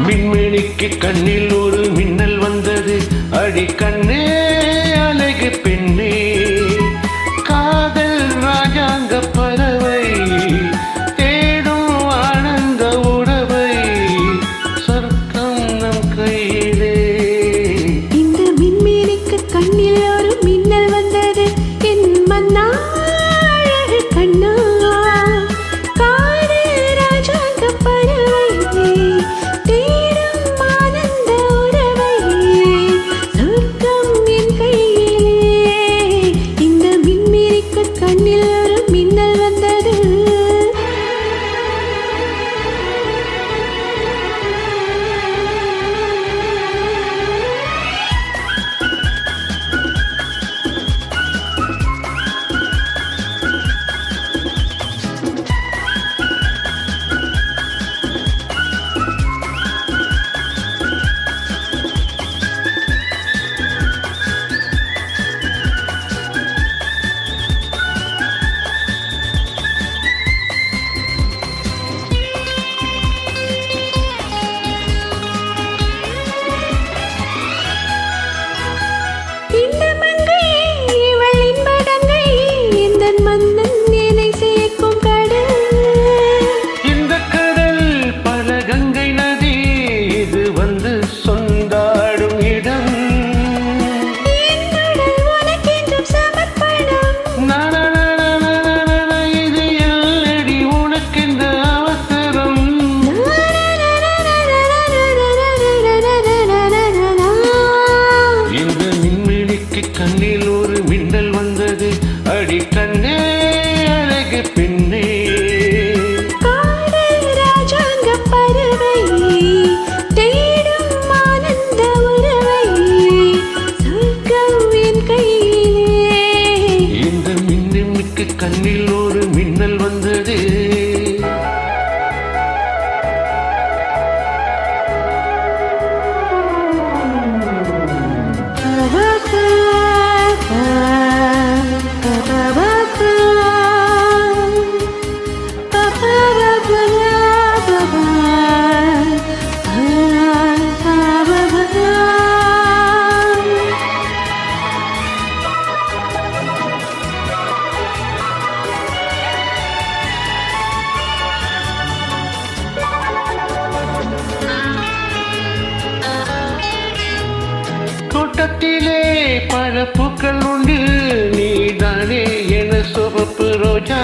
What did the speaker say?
மின்மினிக்கு கண்ணில் ஒரு மின்னல் வந்தது. அடி கண்ணே அழகு பெண்ணே, காதல் ராஜாங்க பறவை தேடும் ஆனந்த உறவை, சொர்க்கம் நம் கையிலே. இந்த மின்மினிக்கு கண்ணில் ஒரு மின்னல் வந்தது. என் மன்னா அழகு கண்ணா, கண்ணில் ஒரு மின்னல் வந்தது. அடி கண்ணே அழகு பெண்ணே, காதல் ராஜாங்க பறவை தேடும் ஆனந்த உறவை, சொர்க்கம் என் கையிலே. இந்த மின்னுக்கு கண்ணில் ஒரு மின்னல் வந்தது. தோட்டத்திலே பல பூக்கள் உண்டு, நீதானே என சிவப்பு ரோஜா.